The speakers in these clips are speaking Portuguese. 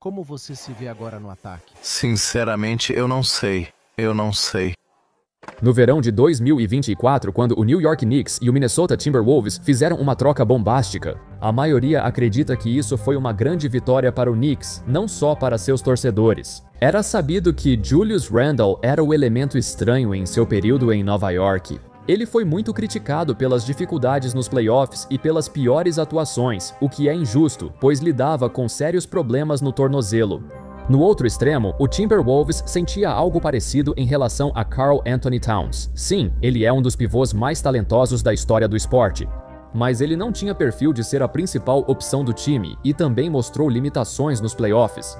Como você se vê agora no ataque? Sinceramente, eu não sei. Eu não sei. No verão de 2024, quando o New York Knicks e o Minnesota Timberwolves fizeram uma troca bombástica, a maioria acredita que isso foi uma grande vitória para o Knicks, não só para seus torcedores. Era sabido que Julius Randle era o elemento estranho em seu período em Nova York. Ele foi muito criticado pelas dificuldades nos playoffs e pelas piores atuações, o que é injusto, pois lidava com sérios problemas no tornozelo. No outro extremo, o Timberwolves sentia algo parecido em relação a Karl Anthony Towns. Sim, ele é um dos pivôs mais talentosos da história do esporte. Mas ele não tinha perfil de ser a principal opção do time e também mostrou limitações nos playoffs.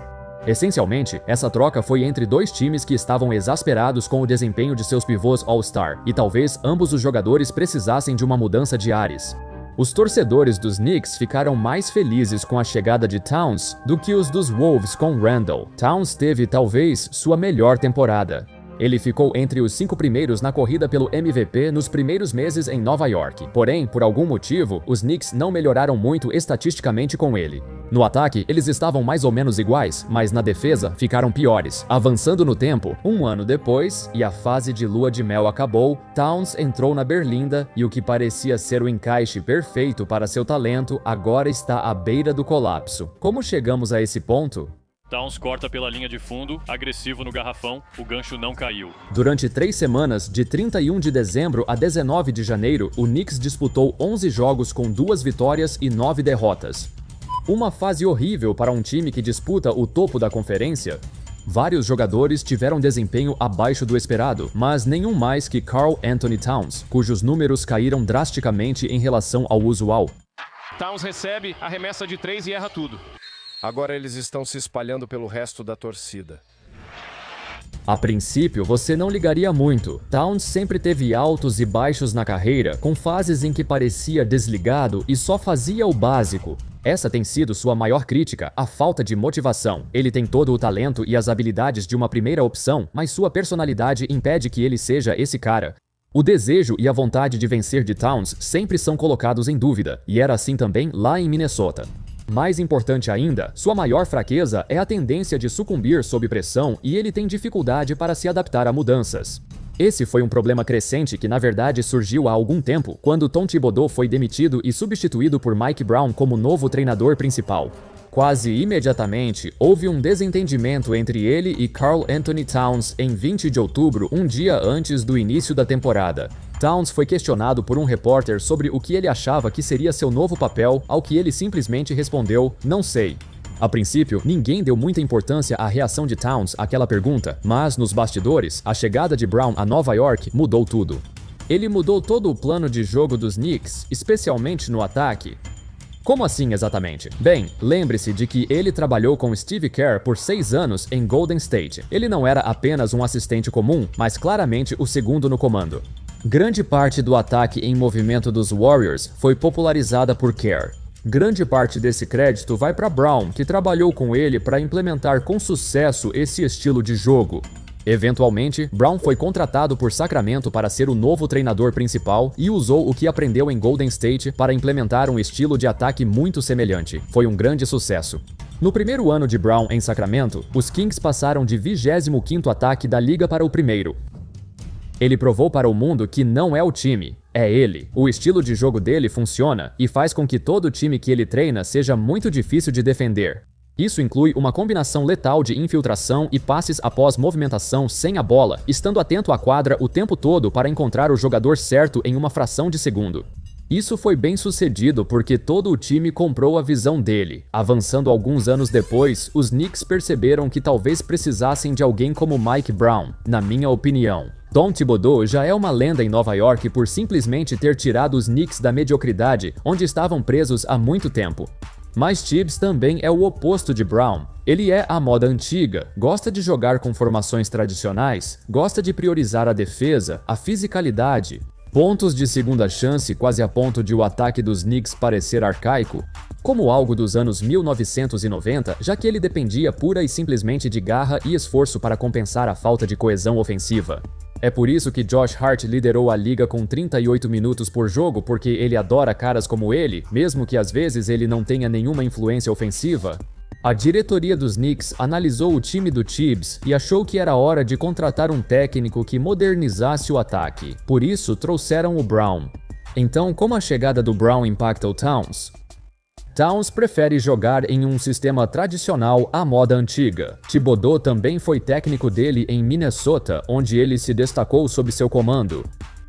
Essencialmente, essa troca foi entre dois times que estavam exasperados com o desempenho de seus pivôs All-Star, e talvez ambos os jogadores precisassem de uma mudança de ares. Os torcedores dos Knicks ficaram mais felizes com a chegada de Towns do que os dos Wolves com Randle. Towns teve talvez sua melhor temporada. Ele ficou entre os 5 primeiros na corrida pelo MVP nos primeiros meses em Nova York. Porém, por algum motivo, os Knicks não melhoraram muito estatisticamente com ele. No ataque, eles estavam mais ou menos iguais, mas na defesa ficaram piores. Avançando no tempo, um ano depois, e a fase de lua de mel acabou, Towns entrou na berlinda e o que parecia ser o encaixe perfeito para seu talento agora está à beira do colapso. Como chegamos a esse ponto? Towns corta pela linha de fundo, agressivo no garrafão, o gancho não caiu. Durante 3 semanas, de 31 de dezembro a 19 de janeiro, o Knicks disputou 11 jogos com 2 vitórias e 9 derrotas. Uma fase horrível para um time que disputa o topo da conferência. Vários jogadores tiveram desempenho abaixo do esperado, mas nenhum mais que Karl Anthony Towns, cujos números caíram drasticamente em relação ao usual. Towns recebe, arremessa de 3 e erra tudo. Agora eles estão se espalhando pelo resto da torcida. A princípio, você não ligaria muito. Towns sempre teve altos e baixos na carreira, com fases em que parecia desligado e só fazia o básico. Essa tem sido sua maior crítica, a falta de motivação. Ele tem todo o talento e as habilidades de uma primeira opção, mas sua personalidade impede que ele seja esse cara. O desejo e a vontade de vencer de Towns sempre são colocados em dúvida, e era assim também lá em Minnesota. Mais importante ainda, sua maior fraqueza é a tendência de sucumbir sob pressão e ele tem dificuldade para se adaptar a mudanças. Esse foi um problema crescente que na verdade surgiu há algum tempo, quando Tom Thibodeau foi demitido e substituído por Mike Brown como novo treinador principal. Quase imediatamente, houve um desentendimento entre ele e Karl Anthony Towns em 20 de outubro, um dia antes do início da temporada. Towns foi questionado por um repórter sobre o que ele achava que seria seu novo papel, ao que ele simplesmente respondeu, "Não sei". A princípio, ninguém deu muita importância à reação de Towns àquela pergunta, mas nos bastidores, a chegada de Brown a Nova York mudou tudo. Ele mudou todo o plano de jogo dos Knicks, especialmente no ataque. Como assim exatamente? Bem, lembre-se de que ele trabalhou com Steve Kerr por 6 anos em Golden State. Ele não era apenas um assistente comum, mas claramente o segundo no comando. Grande parte do ataque em movimento dos Warriors foi popularizada por Kerr. Grande parte desse crédito vai para Brown, que trabalhou com ele para implementar com sucesso esse estilo de jogo. Eventualmente, Brown foi contratado por Sacramento para ser o novo treinador principal e usou o que aprendeu em Golden State para implementar um estilo de ataque muito semelhante. Foi um grande sucesso. No primeiro ano de Brown em Sacramento, os Kings passaram de 25º ataque da liga para o primeiro. Ele provou para o mundo que não é o time, é ele. O estilo de jogo dele funciona e faz com que todo time que ele treina seja muito difícil de defender. Isso inclui uma combinação letal de infiltração e passes após movimentação sem a bola, estando atento à quadra o tempo todo para encontrar o jogador certo em uma fração de segundo. Isso foi bem sucedido porque todo o time comprou a visão dele. Avançando alguns anos depois, os Knicks perceberam que talvez precisassem de alguém como Mike Brown, na minha opinião. Tom Thibodeau já é uma lenda em Nova York por simplesmente ter tirado os Knicks da mediocridade, onde estavam presos há muito tempo. Mas Tibbs também é o oposto de Brown. Ele é a moda antiga, gosta de jogar com formações tradicionais, gosta de priorizar a defesa, a fisicalidade, pontos de segunda chance quase a ponto de o ataque dos Knicks parecer arcaico, como algo dos anos 1990, já que ele dependia pura e simplesmente de garra e esforço para compensar a falta de coesão ofensiva. É por isso que Josh Hart liderou a liga com 38 minutos por jogo, porque ele adora caras como ele, mesmo que às vezes ele não tenha nenhuma influência ofensiva. A diretoria dos Knicks analisou o time do Tibbs e achou que era hora de contratar um técnico que modernizasse o ataque. Por isso, trouxeram o Brown. Então, como a chegada do Brown impacta o Towns? Towns prefere jogar em um sistema tradicional à moda antiga. Thibodeau também foi técnico dele em Minnesota, onde ele se destacou sob seu comando.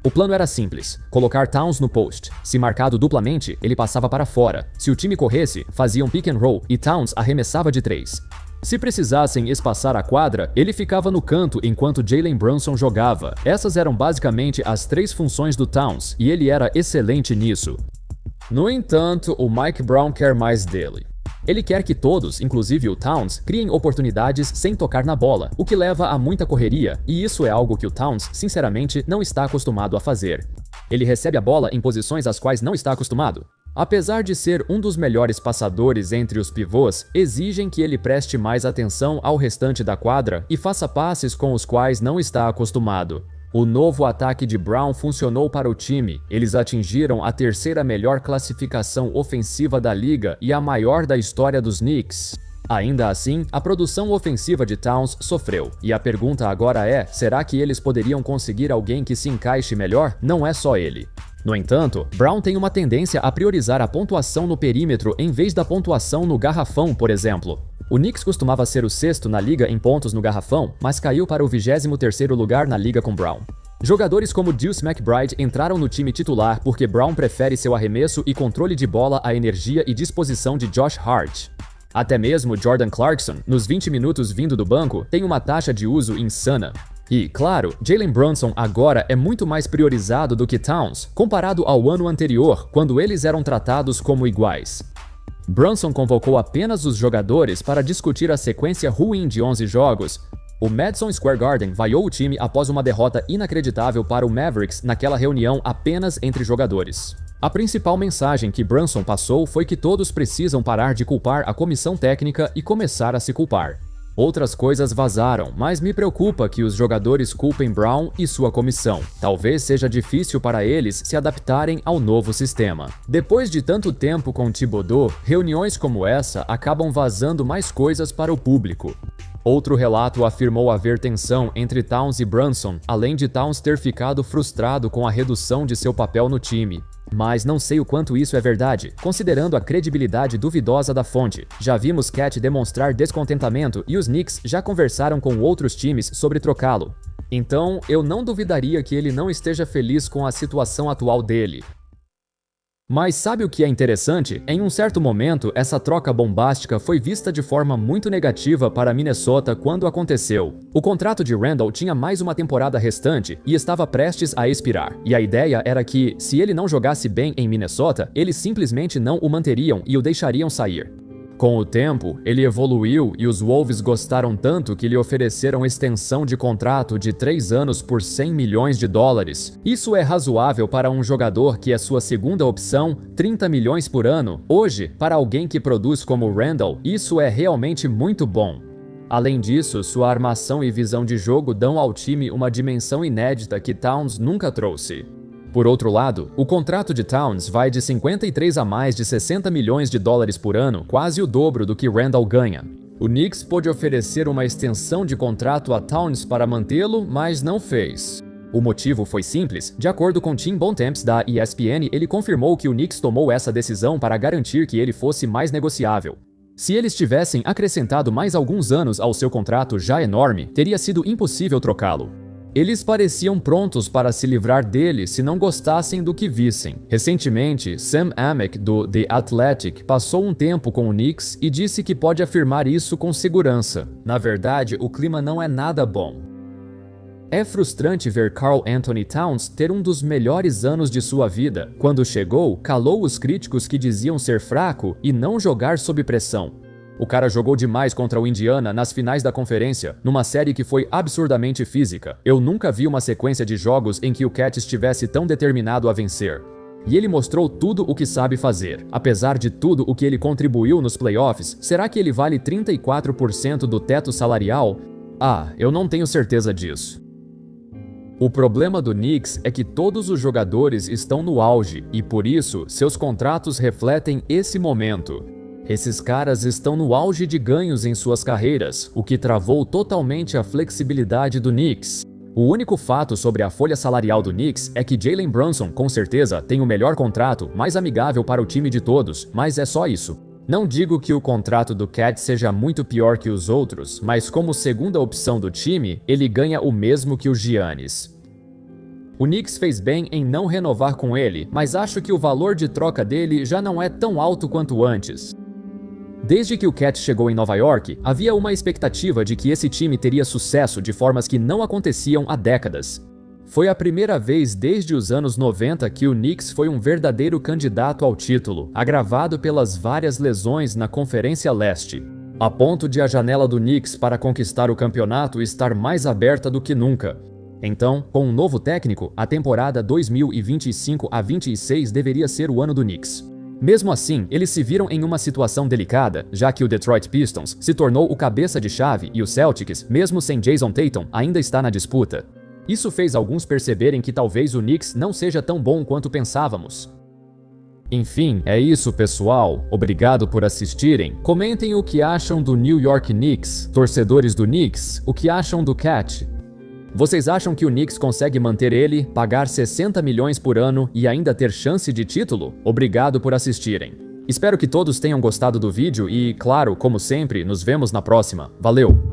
O plano era simples: colocar Towns no post. Se marcado duplamente, ele passava para fora. Se o time corresse, fazia um pick and roll e Towns arremessava de 3. Se precisassem espaçar a quadra, ele ficava no canto enquanto Jalen Brunson jogava. Essas eram basicamente as 3 funções do Towns, e ele era excelente nisso. No entanto, o Mike Brown quer mais dele. Ele quer que todos, inclusive o Towns, criem oportunidades sem tocar na bola, o que leva a muita correria, e isso é algo que o Towns, sinceramente, não está acostumado a fazer. Ele recebe a bola em posições às quais não está acostumado. Apesar de ser um dos melhores passadores entre os pivôs, exigem que ele preste mais atenção ao restante da quadra e faça passes com os quais não está acostumado. O novo ataque de Brown funcionou para o time. Eles atingiram a 3ª melhor classificação ofensiva da liga e a maior da história dos Knicks. Ainda assim, a produção ofensiva de Towns sofreu. E a pergunta agora é: será que eles poderiam conseguir alguém que se encaixe melhor? Não é só ele. No entanto, Brown tem uma tendência a priorizar a pontuação no perímetro em vez da pontuação no garrafão, por exemplo. O Knicks costumava ser o 6º na liga em pontos no garrafão, mas caiu para o 23º lugar na liga com Brown. Jogadores como Deuce McBride entraram no time titular porque Brown prefere seu arremesso e controle de bola à energia e disposição de Josh Hart. Até mesmo Jordan Clarkson, nos 20 minutos vindo do banco, tem uma taxa de uso insana. E, claro, Jalen Brunson agora é muito mais priorizado do que Towns, comparado ao ano anterior, quando eles eram tratados como iguais. Brunson convocou apenas os jogadores para discutir a sequência ruim de 11 jogos. O Madison Square Garden vaiou o time após uma derrota inacreditável para o Mavericks naquela reunião apenas entre jogadores. A principal mensagem que Brunson passou foi que todos precisam parar de culpar a comissão técnica e começar a se culpar. Outras coisas vazaram, mas me preocupa que os jogadores culpem Brown e sua comissão. Talvez seja difícil para eles se adaptarem ao novo sistema. Depois de tanto tempo com Thibodeau, reuniões como essa acabam vazando mais coisas para o público. Outro relato afirmou haver tensão entre Towns e Brunson, além de Towns ter ficado frustrado com a redução de seu papel no time. Mas não sei o quanto isso é verdade, considerando a credibilidade duvidosa da fonte. Já vimos Cat demonstrar descontentamento e os Knicks já conversaram com outros times sobre trocá-lo. Então, eu não duvidaria que ele não esteja feliz com a situação atual dele. Mas sabe o que é interessante? Em um certo momento, essa troca bombástica foi vista de forma muito negativa para Minnesota quando aconteceu. O contrato de Randle tinha mais uma temporada restante e estava prestes a expirar. E a ideia era que, se ele não jogasse bem em Minnesota, eles simplesmente não o manteriam e o deixariam sair. Com o tempo, ele evoluiu e os Wolves gostaram tanto que lhe ofereceram extensão de contrato de 3 anos por $100 milhões. Isso é razoável para um jogador que é sua segunda opção, 30 milhões por ano. Hoje, para alguém que produz como Randle, isso é realmente muito bom. Além disso, sua armação e visão de jogo dão ao time uma dimensão inédita que Towns nunca trouxe. Por outro lado, o contrato de Towns vai de 53 a mais de $60 milhões por ano, quase o dobro do que Randle ganha. O Knicks pôde oferecer uma extensão de contrato a Towns para mantê-lo, mas não fez. O motivo foi simples. De acordo com Tim Bontemps da ESPN, ele confirmou que o Knicks tomou essa decisão para garantir que ele fosse mais negociável. Se eles tivessem acrescentado mais alguns anos ao seu contrato já enorme, teria sido impossível trocá-lo. Eles pareciam prontos para se livrar dele se não gostassem do que vissem. Recentemente, Sam Amick, do The Athletic, passou um tempo com o Knicks e disse que pode afirmar isso com segurança. Na verdade, o clima não é nada bom. É frustrante ver Karl Anthony Towns ter um dos melhores anos de sua vida. Quando chegou, calou os críticos que diziam ser fraco e não jogar sob pressão. O cara jogou demais contra o Indiana nas finais da conferência, numa série que foi absurdamente física. Eu nunca vi uma sequência de jogos em que o Cat estivesse tão determinado a vencer. E ele mostrou tudo o que sabe fazer. Apesar de tudo o que ele contribuiu nos playoffs, será que ele vale 34% do teto salarial? Eu não tenho certeza disso. O problema do Knicks é que todos os jogadores estão no auge e, por isso, seus contratos refletem esse momento. Esses caras estão no auge de ganhos em suas carreiras, o que travou totalmente a flexibilidade do Knicks. O único fato sobre a folha salarial do Knicks é que Jalen Brunson, com certeza, tem o melhor contrato, mais amigável para o time de todos, mas é só isso. Não digo que o contrato do Cat seja muito pior que os outros, mas como segunda opção do time, ele ganha o mesmo que o Giannis. O Knicks fez bem em não renovar com ele, mas acho que o valor de troca dele já não é tão alto quanto antes. Desde que o Cat chegou em Nova York, havia uma expectativa de que esse time teria sucesso de formas que não aconteciam há décadas. Foi a primeira vez desde os anos 90 que o Knicks foi um verdadeiro candidato ao título, agravado pelas várias lesões na Conferência Leste, a ponto de a janela do Knicks para conquistar o campeonato estar mais aberta do que nunca. Então, com um novo técnico, a temporada 2025 a 26 deveria ser o ano do Knicks. Mesmo assim, eles se viram em uma situação delicada, já que o Detroit Pistons se tornou o cabeça de chave e o Celtics, mesmo sem Jason Tatum, ainda está na disputa. Isso fez alguns perceberem que talvez o Knicks não seja tão bom quanto pensávamos. Enfim, é isso, pessoal. Obrigado por assistirem. Comentem o que acham do New York Knicks, torcedores do Knicks, o que acham do Cat. Vocês acham que o Knicks consegue manter ele, pagar 60 milhões por ano e ainda ter chance de título? Obrigado por assistirem. Espero que todos tenham gostado do vídeo e, claro, como sempre, nos vemos na próxima. Valeu!